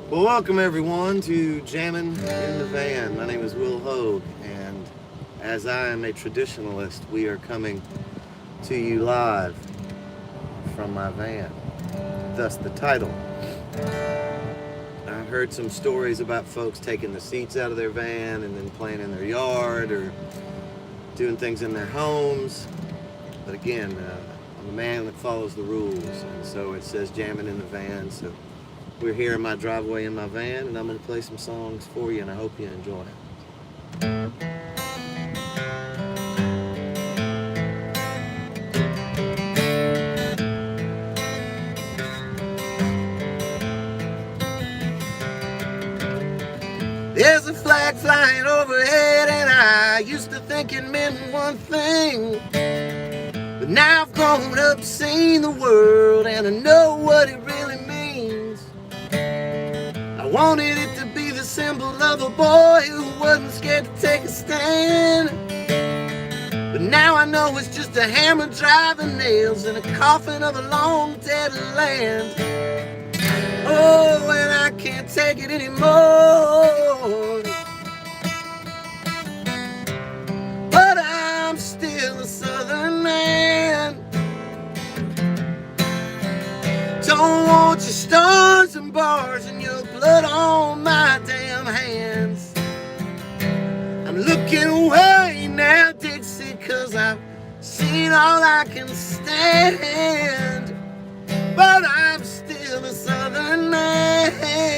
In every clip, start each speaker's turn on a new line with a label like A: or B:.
A: Well, welcome everyone to Jammin' in the Van. My name is Will Hoge, and as I am a traditionalist, we are coming to you live from my van, thus the title. I've heard some stories about folks taking the seats out of their van and then playing in their yard or doing things in their homes. But again, I'm a man that follows the rules, and so it says Jammin' in the Van. So we're here in my driveway in my van, and I'm going to play some songs for you, and I hope you enjoy it. There's a flag flying overhead, and I used to think it meant one thing, but now I've grown up, seen the world, and I know what it really means. I wanted it to be the symbol of a boy who wasn't scared to take a stand, but now I know it's just a hammer driving nails in a coffin of a long dead land. Oh, and I can't take it anymore, but I'm still a Southern man. Don't want your stars and bars and your blood on my damn hands. I'm looking away now, Dixie, 'cause I've seen all I can stand, but I'm still a Southern man.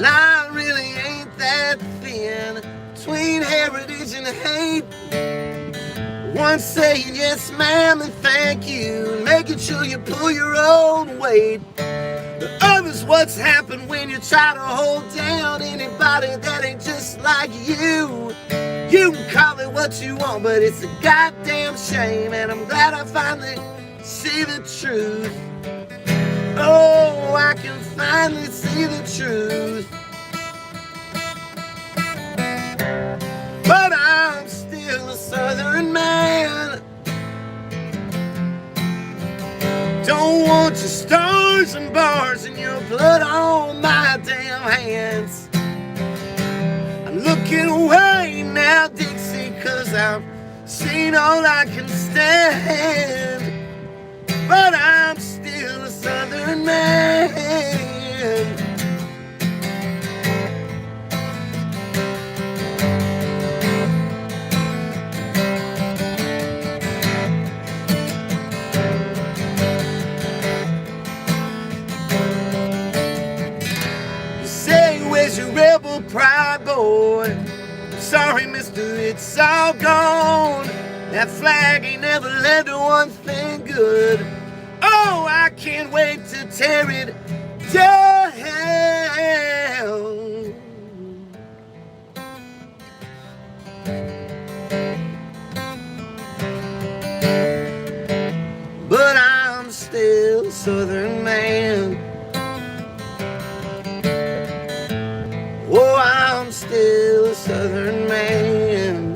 A: Line really ain't that thin between heritage and hate. One saying yes ma'am and thank you, and making sure you pull your own weight. The other's what's happened when you try to hold down anybody that ain't just like you. You can call it what you want, but it's a goddamn shame, and I'm glad I finally see the truth. Oh, I can finally see the truth, but I'm still a Southern man. Don't want your stars and bars and your blood on my damn hands. I'm looking away now, Dixie, 'cause I've seen all I can stand, but I'm still a Southern man. Where's your rebel pride, boy? Sorry, mister, it's all gone. That flag ain't never led to one thing good. Oh, I can't wait to tear it down. But I'm still a Southern man. Oh, I'm still a Southern man.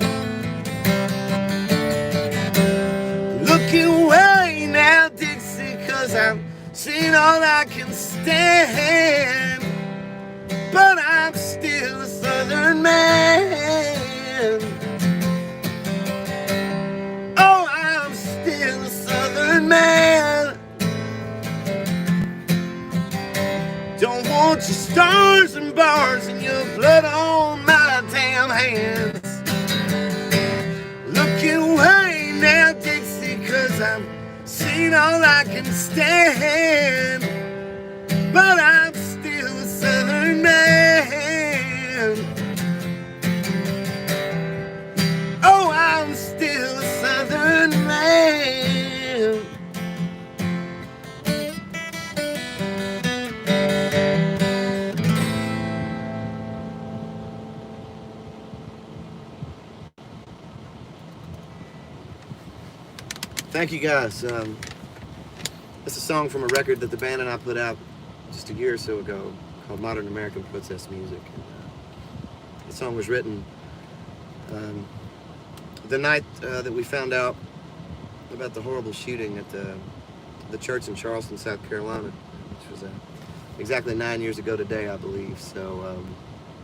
A: Looking away now, Dixie, 'cause I've seen all I can stand, but I'm still a Southern man. Oh, I'm still a Southern man. Don't want your stars and bars and your blood on my damn hands. Looking away now, Dixie, 'cause I've seen all I can stand, but I'm still a Southern man. Oh, I'm still a Southern man. Thank you guys. It's a song from a record that the band and I put out just a year or so ago called Modern American Protest Music. The song was written the night that we found out about the horrible shooting at the church in Charleston, South Carolina, which was exactly 9 years ago today, I believe. So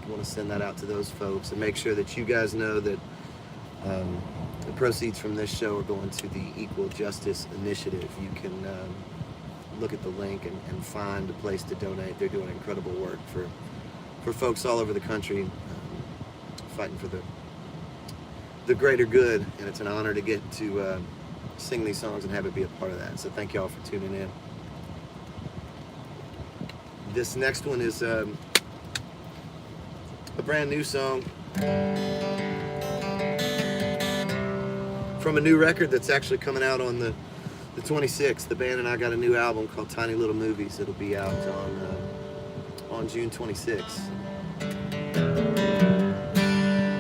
A: I want to send that out to those folks and make sure that you guys know that the proceeds from this show are going to the Equal Justice Initiative. You can look at the link and find a place to donate. They're doing incredible work for folks all over the country, fighting for the greater good, and it's an honor to get to sing these songs and have it be a part of that. So thank y'all for tuning in. This next one is a brand new song from a new record that's actually coming out on the 26th. The band and I got a new album called Tiny Little Movies. It'll be out on June 26th.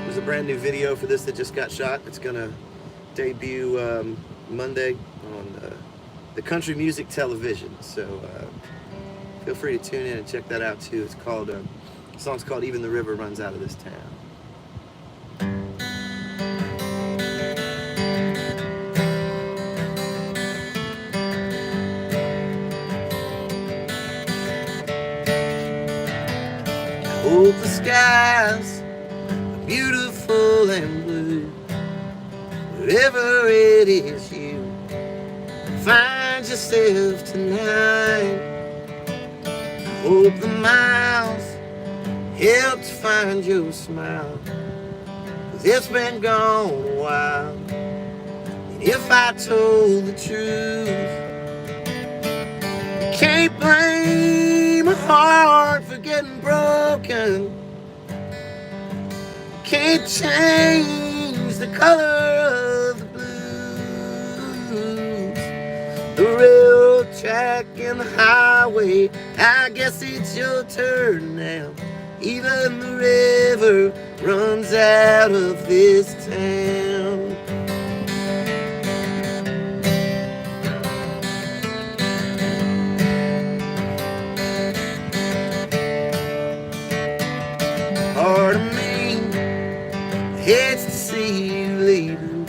A: There's a brand new video for this that just got shot. It's gonna debut Monday on the Country Music Television. So feel free to tune in and check that out too. It's called the song's called Even the River Runs Out of This Town. Hope the skies are beautiful and blue. Wherever it is you find yourself tonight. Hope the miles helped find your smile, 'cause it's been gone a while. And if I told the truth, you can't blame a heart for getting broken. Can't change the color of the blues. The railroad track and the highway, I guess it's your turn now. Even the river runs out of this town. Part of me hates to see you leaving.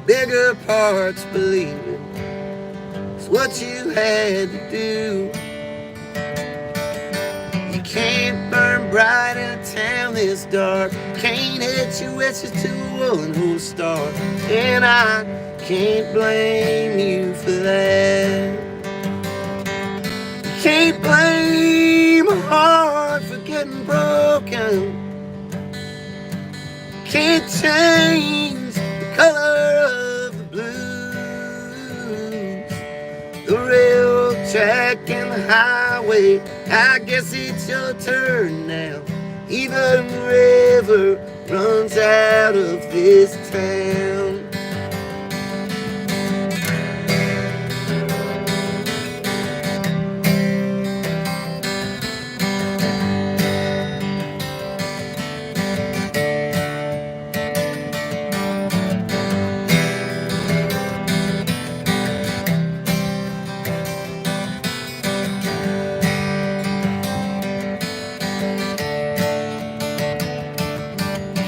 A: Bigger parts believing it's what you had to do. You can't burn bright in a town this dark. Can't hit your wishes to a one-hole star. And I can't blame you for that. You can't blame a heart for getting broken. Can't change the color of the blues. The railroad track and the highway, I guess it's your turn now. Even the river runs out of this town.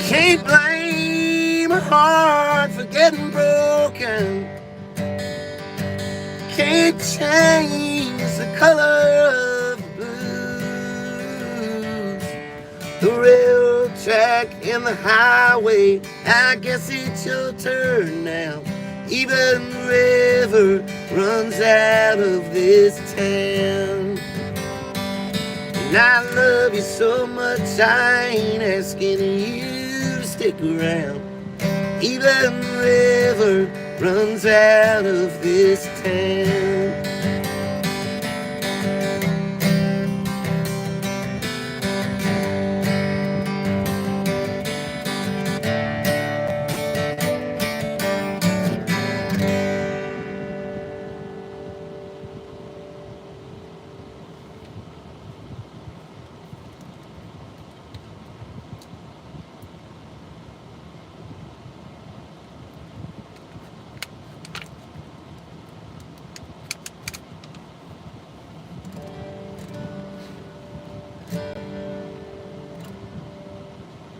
A: Can't blame a heart for getting broken. Can't change the color of the blues. The railroad track and the highway, I guess it's your turn now. Even the river runs out of this town. And I love you so much, I ain't asking you to stick around. Even the river runs out of this town.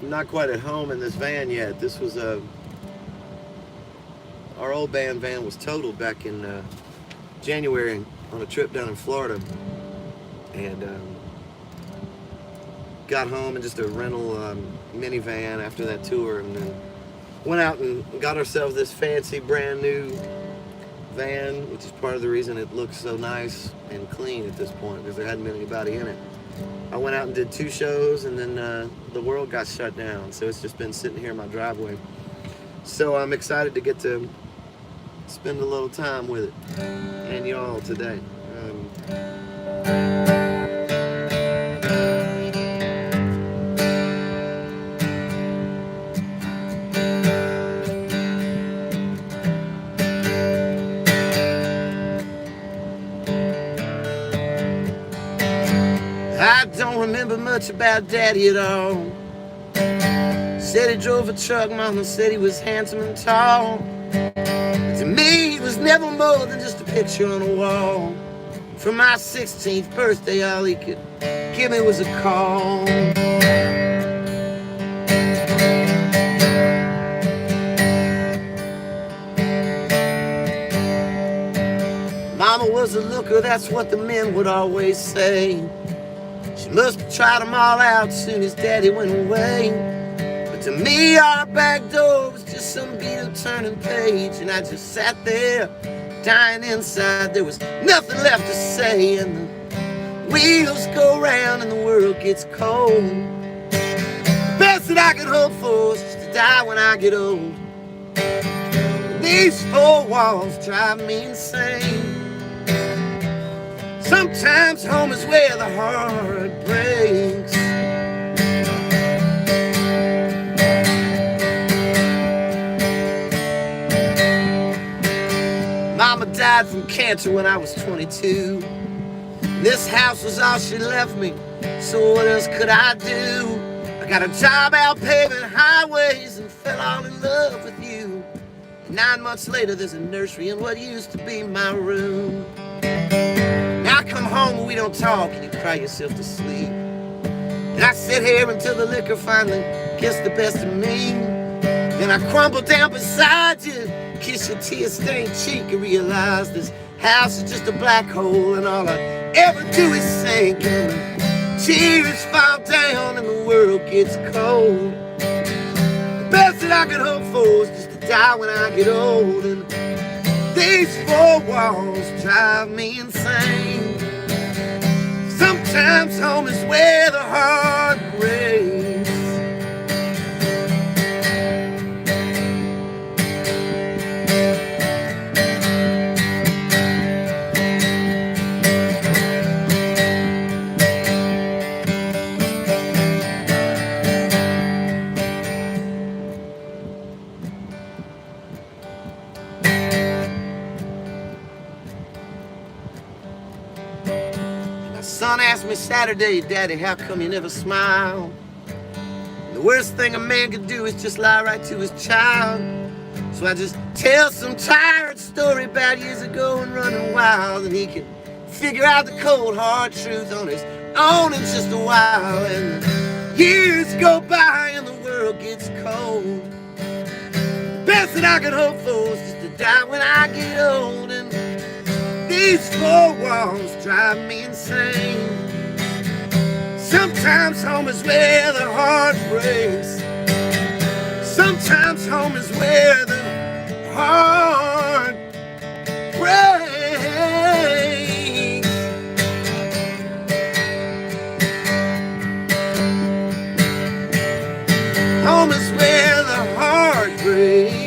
A: I'm not quite at home in this van yet. This was our old band van was totaled back in January on a trip down in Florida, and got home in just a rental minivan after that tour, and then went out and got ourselves this fancy brand new van, which is part of the reason it looks so nice and clean at this point, because there hadn't been anybody in it. I went out and did 2 shows, and then the world got shut down, so it's just been sitting here in my driveway. So I'm excited to get to spend a little time with it and y'all today. I don't remember much about Daddy at all. Said he drove a truck, Mama said he was handsome and tall. But to me, he was never more than just a picture on a wall. For my 16th birthday, all he could give me was a call. Mama was a looker, that's what the men would always say. She must have tried them all out soon as Daddy went away. But to me, our back door was just some beetle turning page, and I just sat there, dying inside. There was nothing left to say, and the wheels go round and the world gets cold. The best that I could hope for is just to die when I get old. And these 4 walls drive me insane. Sometimes home is where the heart breaks. Mama died from cancer when I was 22. This house was all she left me, so what else could I do? I got a job out paving highways and fell all in love with you. And 9 months later, there's a nursery in what used to be my room. Now I come home and we don't talk, and you cry yourself to sleep. And I sit here until the liquor finally gets the best of me. Then I crumble down beside you, kiss your tear-stained cheek, and realize this house is just a black hole, and all I ever do is sink, and the tears fall down and the world gets cold. The best that I could hope for is just to die when I get old, and these 4 walls drive me insane. Sometimes home is where the heart breaks. Son asked me Saturday, Daddy, how come you never smile? And the worst thing a man could do is just lie right to his child. So I just tell some tired story about years ago and running wild, and he can figure out the cold hard truth on his own in just a while. And the years go by and the world gets cold. The best that I could hope for is just to die when I get old, and these 4 walls drive me insane. Sometimes home is where the heart breaks. Sometimes home is where the heart breaks. Home is where the heart breaks.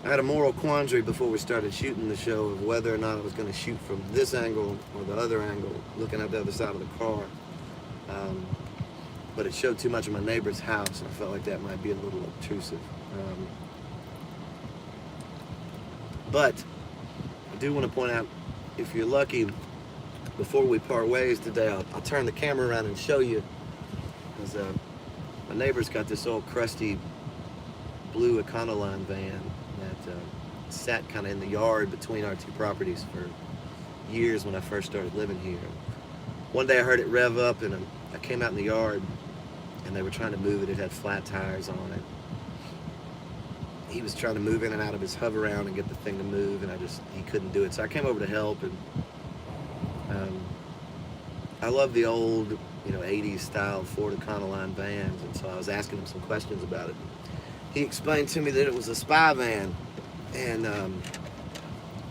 A: I had a moral quandary before we started shooting the show of whether or not I was going to shoot from this angle or the other angle, looking at the other side of the car. But it showed too much of my neighbor's house, and I felt like that might be a little obtrusive. But I do want to point out, if you're lucky, before we part ways today, I'll turn the camera around and show you. Because My neighbor's got this old crusty blue Econoline van that sat kind of in the yard between our two properties for years when I first started living here. One day I heard it rev up, and I came out in the yard, and they were trying to move it. It had flat tires on it. He was trying to move in and out of his hover around and get the thing to move, and he couldn't do it. So I came over to help, and I love the old, 80s style Ford Econoline vans, and so I was asking him some questions about it. He explained to me that it was a spy van, and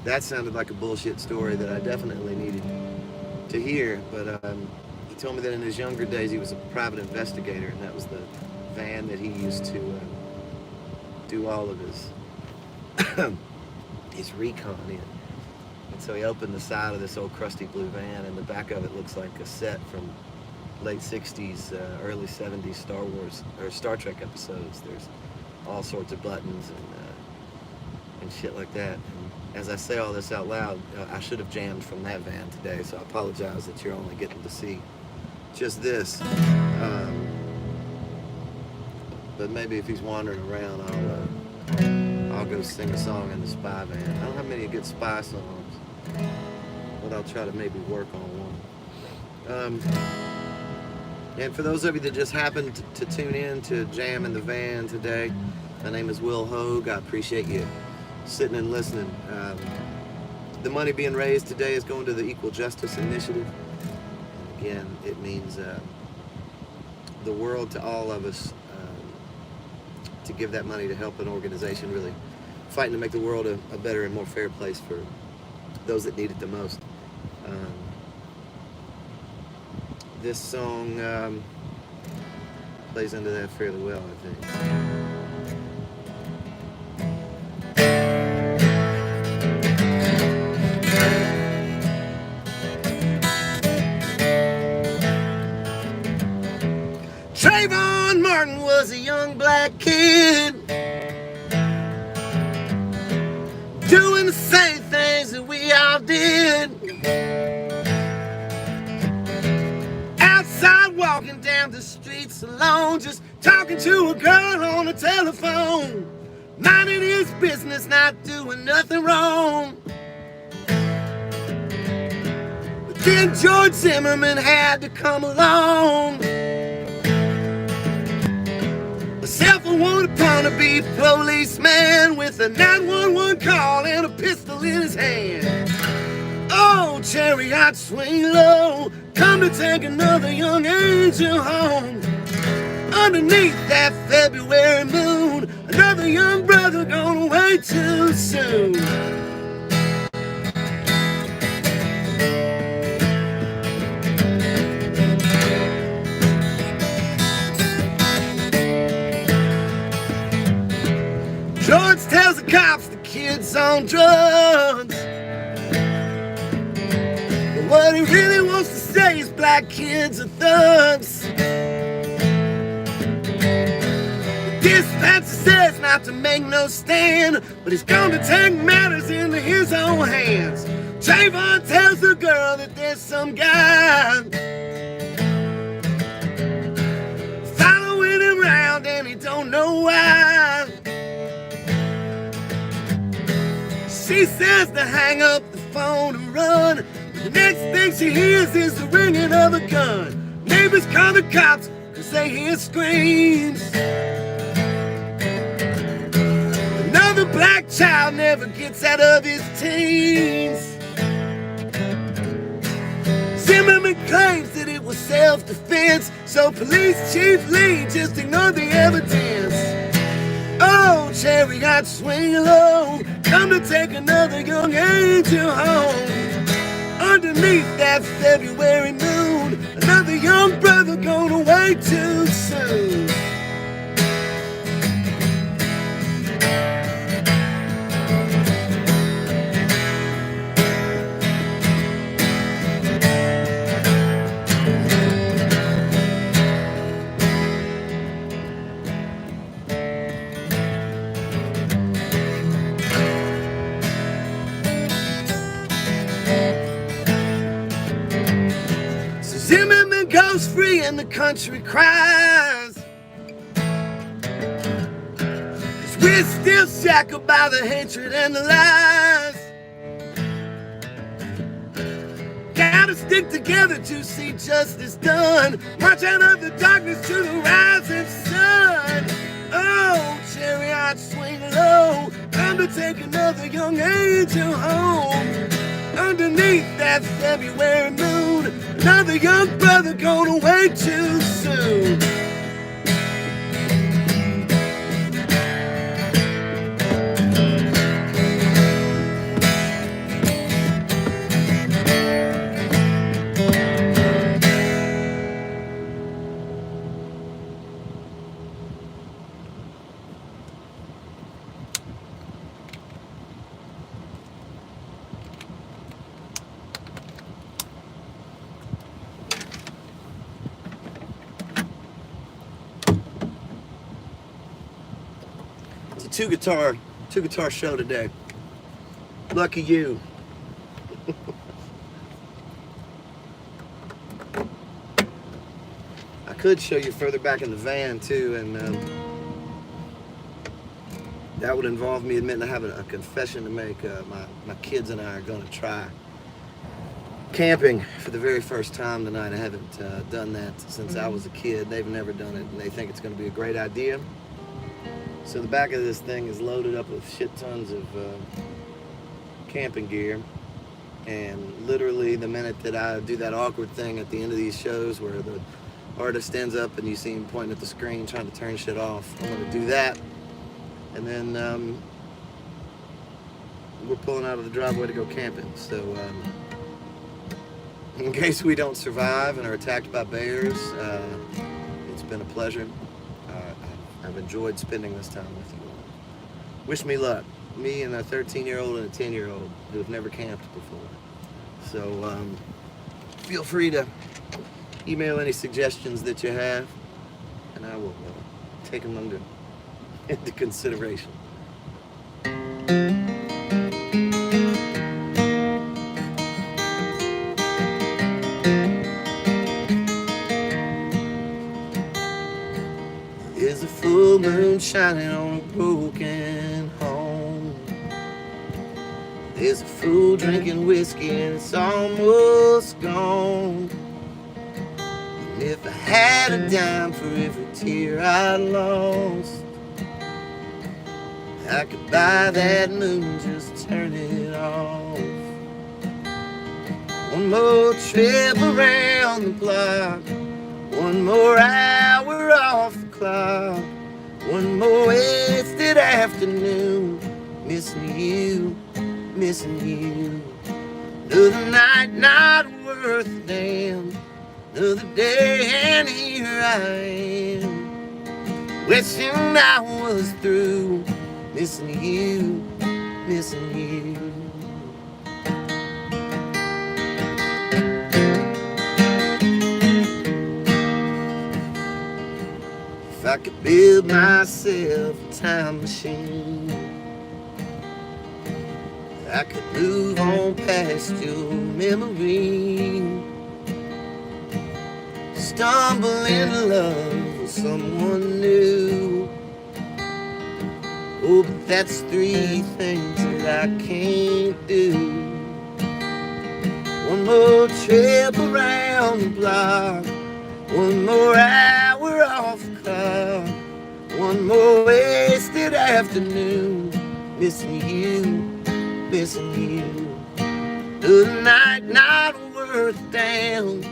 A: that sounded like a bullshit story that I definitely needed to hear, but he told me that in his younger days he was a private investigator, and that was the van that he used to do all of his recon in. And so he opened the side of this old crusty blue van, and the back of it looks like a set from late 60s, early 70s Star Wars or Star Trek episodes. There's all sorts of buttons and shit like that. And as I say all this out loud, I should have jammed from that van today, so I apologize that you're only getting to see just this. But maybe if he's wandering around, I'll go sing a song in the spy van. I don't have many good spy songs, but I'll try to maybe work on one. And for those of you that just happened to tune in to Jam in the Van today, my name is Will Hoge. I appreciate you sitting and listening. The money being raised today is going to the Equal Justice Initiative. And again, it means the world to all of us to give that money to help an organization really fighting to make the world a better and more fair place for those that need it the most. This song plays into that fairly well, I think. Trayvon Martin was a young black kid doing the same things that we all did. Outside walking down the streets alone, just talking to a girl on the telephone, minding his business, not doing nothing wrong. But then George Zimmerman had to come along. Self-awarded wannabe policeman with a 911 call and a pistol in his hand. Oh, chariot swing low, come to take another young angel home. Underneath that February moon, another young brother gone away too soon. George tells the cops the kid's on drugs, but what he really wants to say is black kids are thugs. The dispatcher says not to make no stand, but he's gonna take matters into his own hands. Trayvon tells the girl that there's some guy following him around and he don't know why. She says to hang up the phone and run. The next thing she hears is the ringing of a gun. Neighbors call the cops cause they hear screams. Another black child never gets out of his teens. Zimmerman claims that it was self-defense, so Police Chief Lee just ignored the evidence. Oh, chariot swing low, come to take another young angel home. Underneath that February moon, another young brother gone away too soon. Zimmerman goes free and the country cries. we're still shackled by the hatred and the lies. Gotta stick together to see justice done. March out of the darkness to the rising sun. Oh, chariot swing low, time to take another young angel home. Underneath that February moon, another young brother gone away too soon. Two guitar show today. Lucky you. I could show you further back in the van too, and that would involve me admitting I have a confession to make. My kids and I are going to try camping for the very first time tonight. I haven't done that since I was a kid. They've never done it, and they think it's going to be a great idea. So the back of this thing is loaded up with shit tons of camping gear, and literally the minute that I do that awkward thing at the end of these shows where the artist stands up and you see him pointing at the screen trying to turn shit off, I'm going to do that, and then we're pulling out of the driveway to go camping. So in case we don't survive and are attacked by bears, it's been a pleasure. I've enjoyed spending this time with you all. Wish me luck. Me and a 13-year-old and a 10-year-old who have never camped before. So feel free to email any suggestions that you have, and I will take them into consideration. There's a full moon shining on a broken home. There's a fool drinking whiskey and it's almost gone. And if I had a dime for every tear I lost, I could buy that moon, just turn it off. One more trip around the block, one more hour off the clock, one more wasted afternoon, missing you, missing you. Another night not worth a damn, another day and here I am, wishing I was through, missing you, missing you. If I could build myself a time machine, I could move on past your memory, stumble in love with someone new. Oh, but that's three things that I can't do. One more trip around the block, one more hour off the clock, one more wasted afternoon, missing you, missing you. Another night not worth a damn,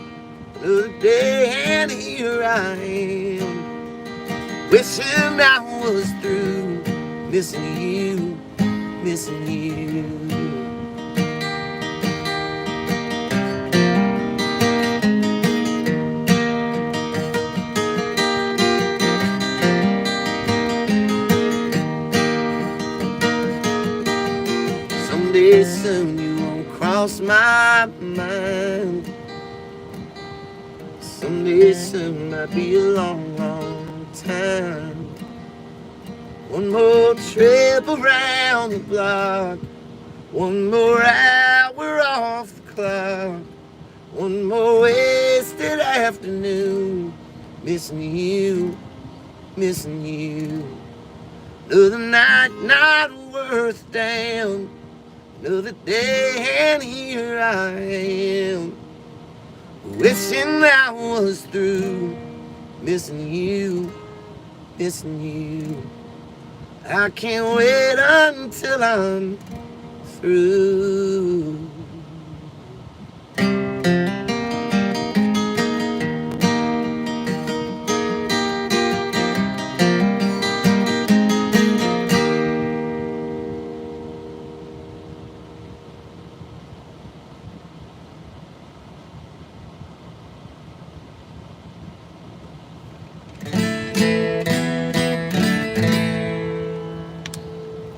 A: another day and here I am, wishing I was through, missing you, missing you. Someday soon you won't cross my mind. Someday soon might be a long, long time. One more trip around the block, one more hour off the clock, one more wasted afternoon, missing you, missing you. Another night not worth a damn. Another day and here I am, wishing I was through. Missing you, missing you. I can't wait until I'm through.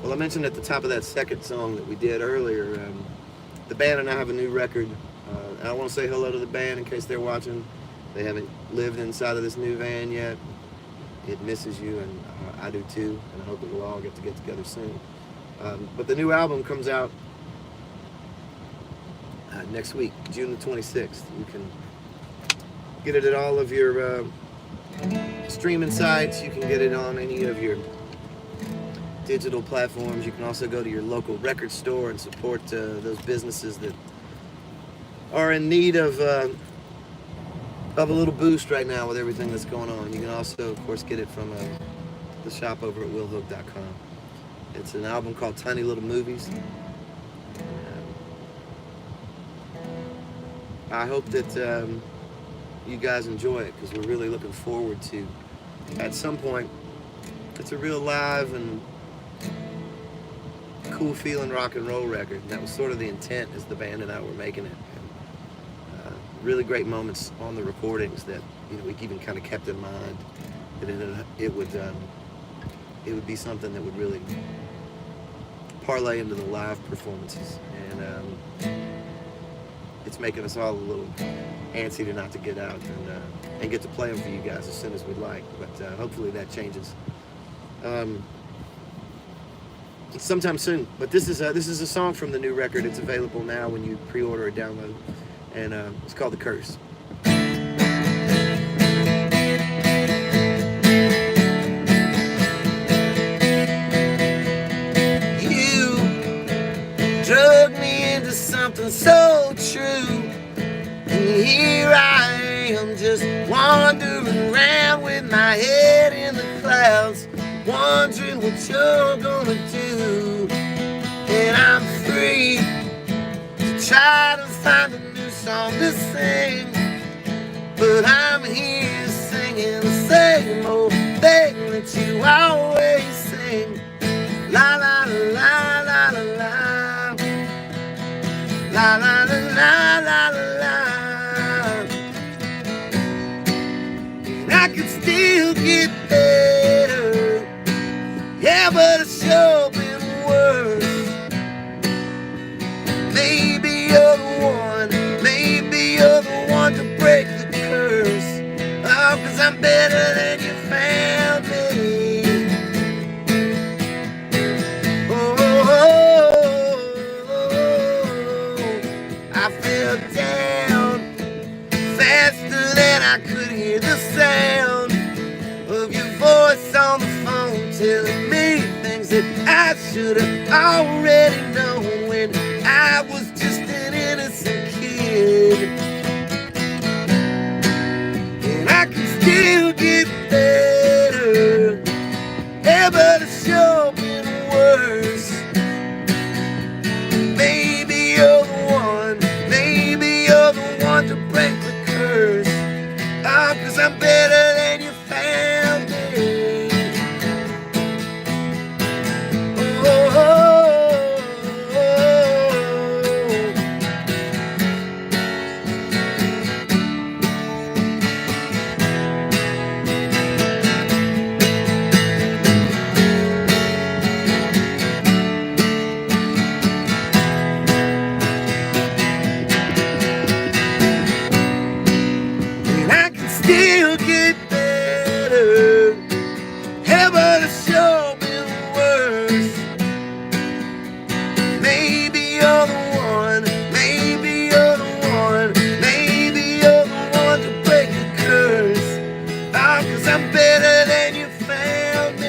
A: Well, I mentioned at the top of that second song that we did earlier, the band and I have a new record. I want to say hello to the band in case they're watching. They haven't lived inside of this new van yet. It misses you, and I do too, and I hope that we'll all get together soon. But the new album comes out next week, June the 26th. You can get it at all of your streaming sites. You can get it on any of your digital platforms. You can also go to your local record store and support those businesses that are in need of a little boost right now with everything that's going on. You can also, of course, get it from the shop over at willhoge.com. It's an album called Tiny Little Movies. I hope that you guys enjoy it, because we're really looking forward to, at some point, it's a real live and cool feeling rock and roll record. And that was sort of the intent as the band and I were making it. And, really great moments on the recordings that we even kind of kept in mind that it would be something that would really parlay into the live performances. And it's making us all a little antsy to not to get out and get to play them for you guys as soon as we'd like. But hopefully that changes sometime soon. But this is a song from the new record. It's available now when you pre-order or download, and it's called The Curse. You drug me into something so true, and here I am just wandering around with my head in the clouds, wondering what you're gonna do. And I'm free to try to find a new song to sing, but I'm here singing the same old thing that you always sing. La la la la la la, la la la la la la. And I can still get better, yeah, but it's sure been worse. Maybe you're the one to break the curse. Oh, 'cause I'm better than you found me. Oh, I fell down faster than I could hear the sound of your voice on the phone, telling me things that I should have already known when I was just an innocent kid. And I can still get better, yeah, but it's sure been worse. Maybe you're the one to break the curse. Oh, 'cause I'm better than you found me. And I can still get better, yeah, but it's sure been worse. Maybe you're the one, maybe you're the one, maybe you're the one to break the curse. Oh, 'cause I'm better than you found me.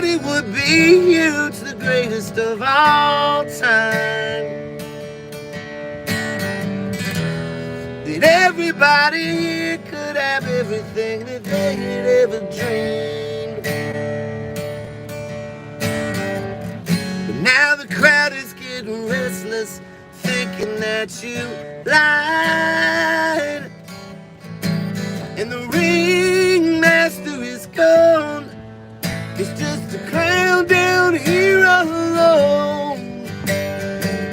A: that it would be huge, the greatest of all time. That everybody here could have everything that they had ever dreamed. But now the crowd is getting restless, thinking that you lied. And the ringmaster is gone. It's just a clown down here all alone.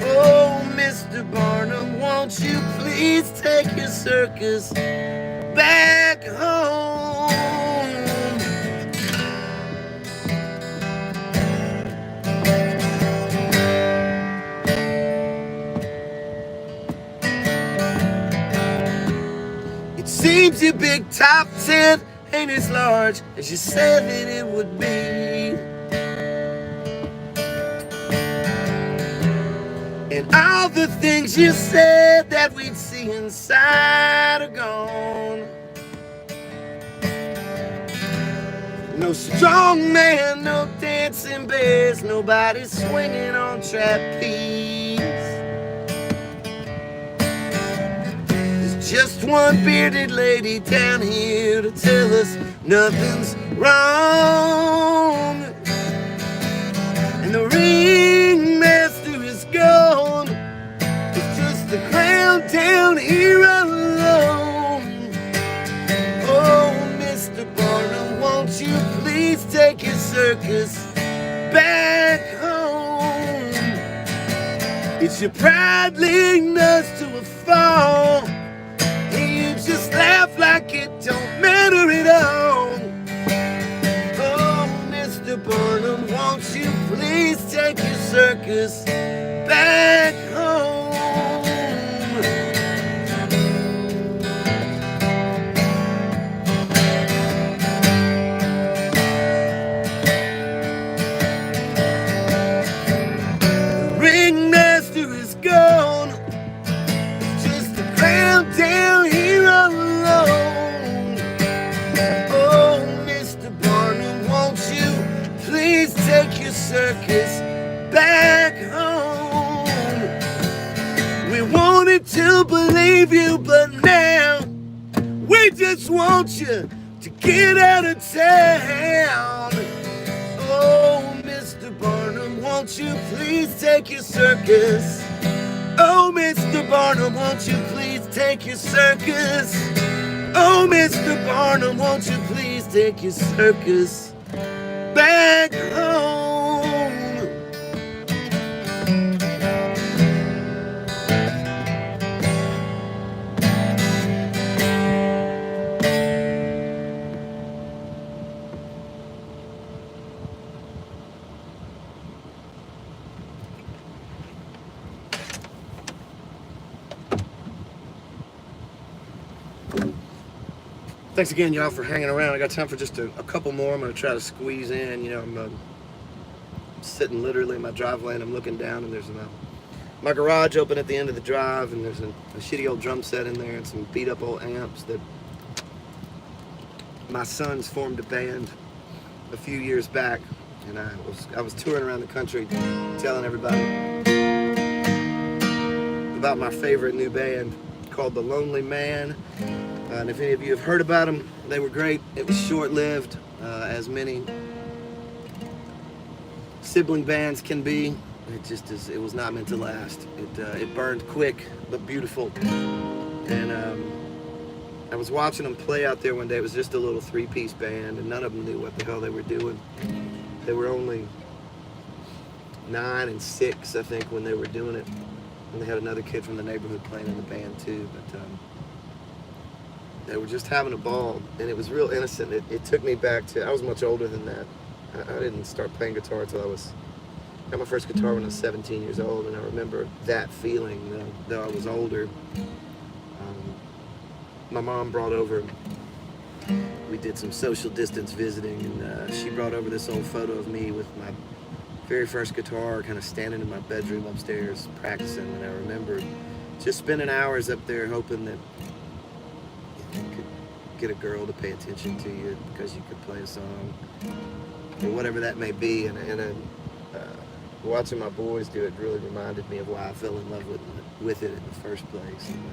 A: Oh, Mr. Barnum, won't you please take your circus back home? It seems your big top 10 ain't as large as you said that it would be. And all the things you said that we'd see inside are gone. No strong man, no dancing bears, nobody swinging on trapeze. There's just one bearded lady down here to tell us nothing's wrong. And the ringmaster is gone. It's just a clown down here all alone. Oh, Mr. Barnum, won't you please take your circus back home? It's your pride leading us to a fall. And you just laugh like it don't matter at all. Oh, Mr. Barnum, won't you please take your circus back home? The ringmaster is gone. It's just a clown down here all alone. Oh, Mr. Barnum, won't you please take your circus back home? We wanted to believe you, but now we just want you to get out of town. Oh, Mr. Barnum, won't you please take your circus? Oh, Mr. Barnum, won't you please take your circus? Oh, Mr. Barnum, won't you please take your circus back home? Thanks again, y'all, for hanging around. I got time for just a couple more. I'm going to try to squeeze in. You know, I'm sitting literally in my driveway, and I'm looking down, and there's my garage open at the end of the drive, and there's a shitty old drum set in there and some beat-up old amps that my sons formed a band a few years back, and I was touring around the country telling everybody about my favorite new band called The Lonely Man. And if any of you have heard about them, they were great. It was short-lived, as many sibling bands can be. It was not meant to last. It burned quick but beautiful. And I was watching them play out there one day. It was just a little three-piece band, and none of them knew what the hell they were doing. They were only 9 and 6, I think, when they were doing it. And they had another kid from the neighborhood playing in the band too. But they were just having a ball, and it was real innocent. It took me back to, I was much older than that. I didn't start playing guitar until I got my first guitar when I was 17 years old, and I remember that feeling, though I was older. My mom brought over, we did some social distance visiting, and she brought over this old photo of me with my very first guitar, kind of standing in my bedroom upstairs practicing, and I remember just spending hours up there hoping that you could get a girl to pay attention to you because you could play a song. or whatever that may be. And watching my boys do it really reminded me of why I fell in love with it in the first place. And,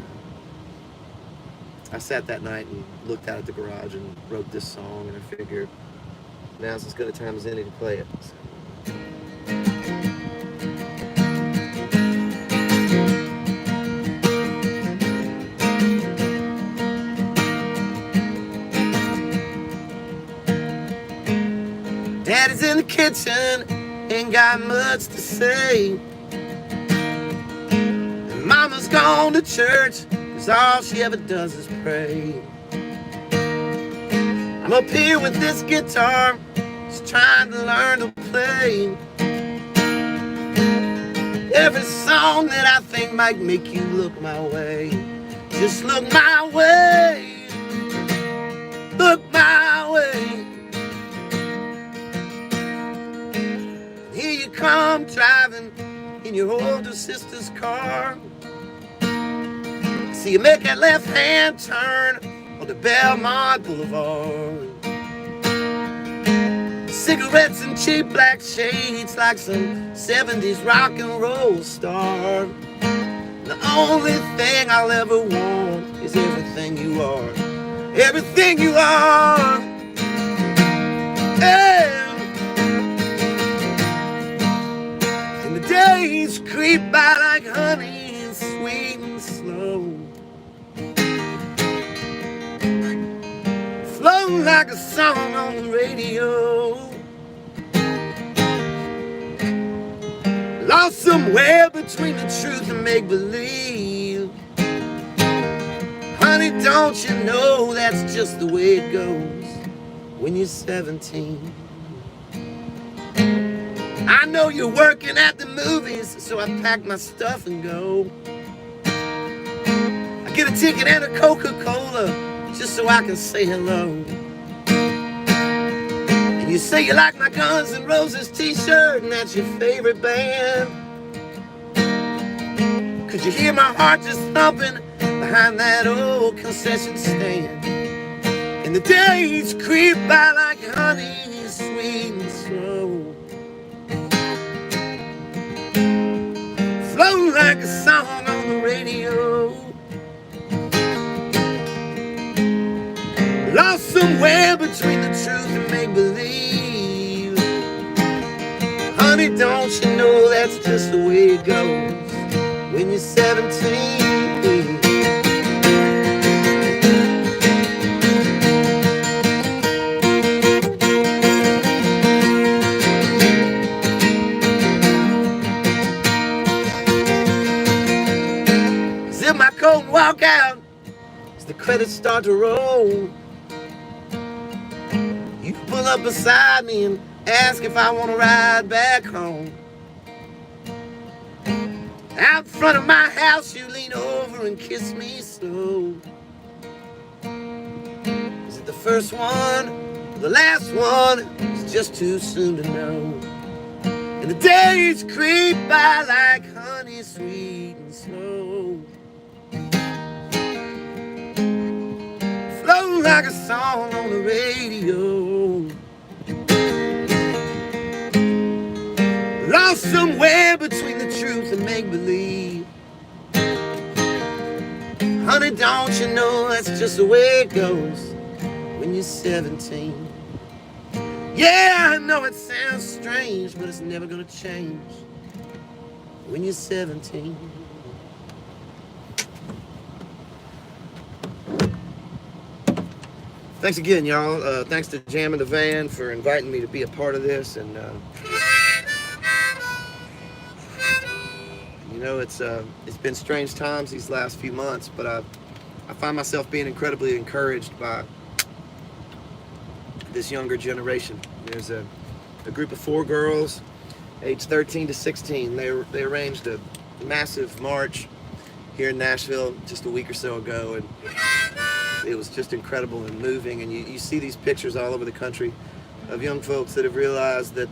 A: I sat that night and looked out at the garage and wrote this song, and I figured now's as good a time as any to play it. So. Daddy's in the kitchen, ain't got much to say. And Mama's gone to church, 'cause all she ever does is pray. I'm up here with this guitar, just trying to learn to play. Every song that I think might make you look my way, just look my way, look my way. Here you come driving in your older sister's car. See you make that left-hand turn on the Belmont Boulevard. Cigarettes and cheap black shades like some 70s rock and roll star. The only thing I'll ever want is everything you are. Everything you are. Yeah. And the days creep by like honey, sweet and slow. Floating like a song on the radio. Lost somewhere between the truth and make-believe. Honey, don't you know that's just the way it goes when you're 17. I know you're working at the movies, so I pack my stuff and go. I get a ticket and a Coca-Cola just so I can say hello. And you say you like my Guns N' Roses t-shirt and that's your favorite band. Could you hear my heart just thumping behind that old concession stand? And the days creep by like honey, sweet and slow. Floating like a song on the radio. Lost somewhere between the truth and make-believe. Honey, don't you know that's just the way it goes when you're 17. Zip my coat and walk out as the credits start to roll. You pull up beside me and ask if I want to ride back home. Out front of my house you lean over and kiss me slow. Is it the first one or the last one? It's just too soon to know. And the days creep by like honey, sweet and slow. Floating like a song on the radio. Lost somewhere between the truth and make-believe. Honey, don't you know that's just the way it goes when you're 17. Yeah, I know it sounds strange, but it's never gonna change when you're 17. Thanks again, y'all. Thanks to Jam in the Van for inviting me to be a part of this. And you know, it's been strange times these last few months, but I find myself being incredibly encouraged by this younger generation. There's a group of 4 girls, aged 13 to 16. They arranged a massive march here in Nashville just a week or so ago, and it was just incredible and moving. And you see these pictures all over the country of young folks that have realized that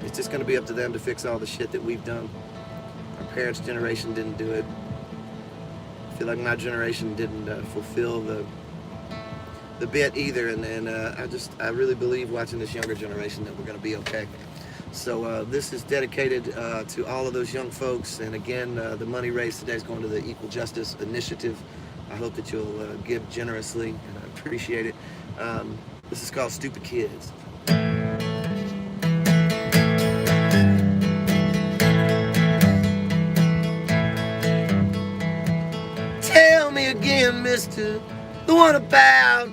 A: it's just going to be up to them to fix all the shit that we've done. Our parents' generation didn't do it. I feel like my generation didn't fulfill the the bit either, and I really believe watching this younger generation that we're going to be okay. So this is dedicated to all of those young folks, and again, the money raised today is going to the Equal Justice Initiative. I hope that you'll give generously, and I appreciate it. This is called Stupid Kids. Tell me again, mister, the one about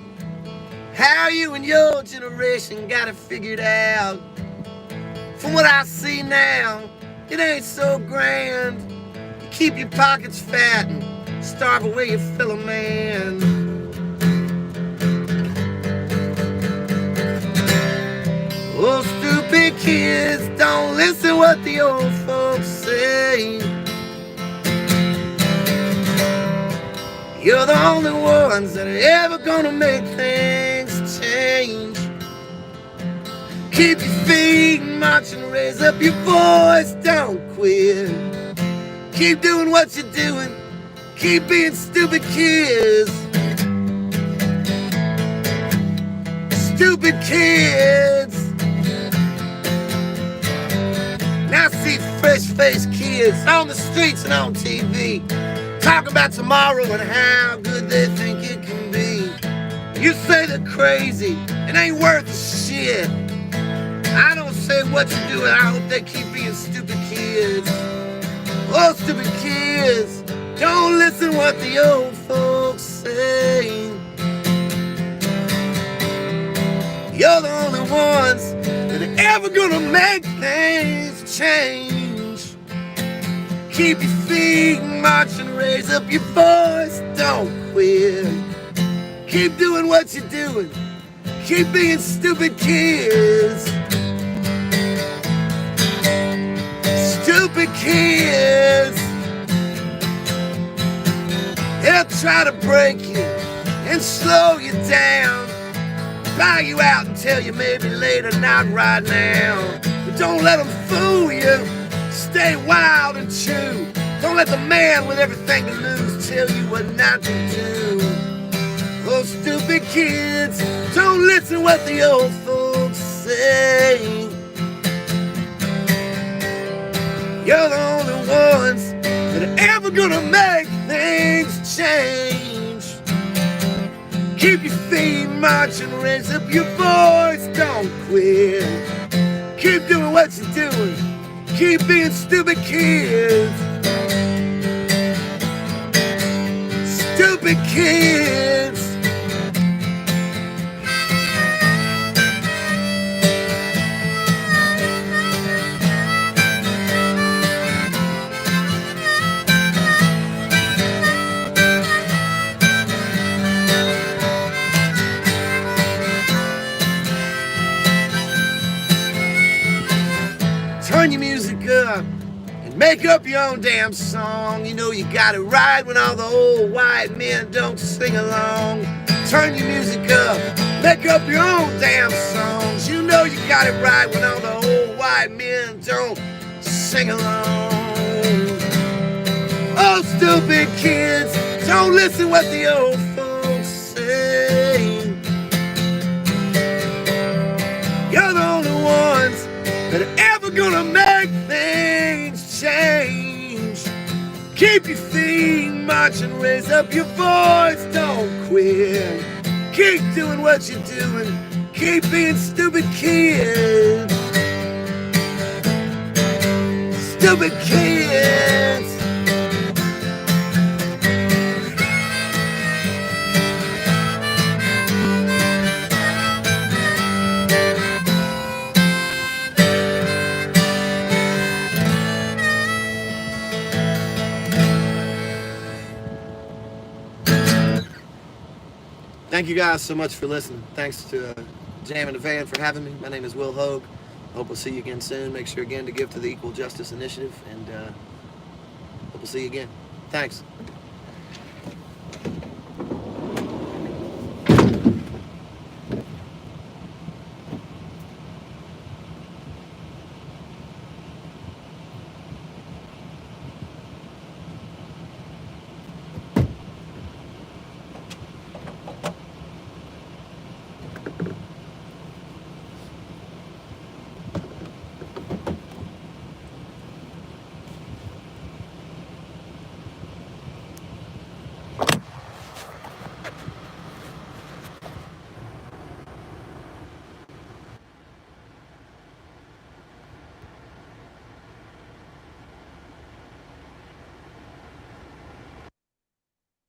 A: how you and your generation got it figured out. From what I see now, it ain't so grand. You keep your pockets fat and starve away your fellow man. Oh, stupid kids, don't listen what the old folks say. You're the only ones that are ever gonna make things change. Keep your feet marching, raise up your voice, don't quit. Keep doing what you're doing, keep being stupid kids. Stupid kids. Now I see fresh-faced kids on the streets and on TV talk about tomorrow and how good they think it can be. You say they're crazy, it ain't worth shit. I don't say what you're doing, I hope they keep being stupid kids. Oh, stupid kids, don't listen what the old folks say. You're the only ones that are ever gonna make things change. Keep your feet marching, raise up your voice, don't quit. Keep doing what you're doing, keep being stupid kids. Stupid kids. They'll try to break you and slow you down, buy you out and tell you maybe later, not right now. But don't let them fool you. Stay wild and true. Don't let the man with everything to lose tell you what not to do. Oh, stupid kids, don't listen what the old folks say. You're the only ones that are ever gonna make things change. Keep your feet marching, raise up your voice, don't quit. Keep doing what you're doing, keep being stupid kids. Stupid kids. Turn your music up and make up your own damn song. You know you got it right when all the old white men don't sing along. Turn your music up, make up your own damn songs. You know you got it right when all the old white men don't sing along. Oh, stupid kids, don't listen what the old folks say. You're the only ones that are ever gonna make things change. Keep your feet marching, raise up your voice, don't quit. Keep doing what you're doing, keep being stupid kids. Stupid kids. Thank you guys so much for listening. Thanks to Jam in the Van for having me. My name is Will Hoge. Hope we'll see you again soon. Make sure again to give to the Equal Justice Initiative, and hope we'll see you again. Thanks.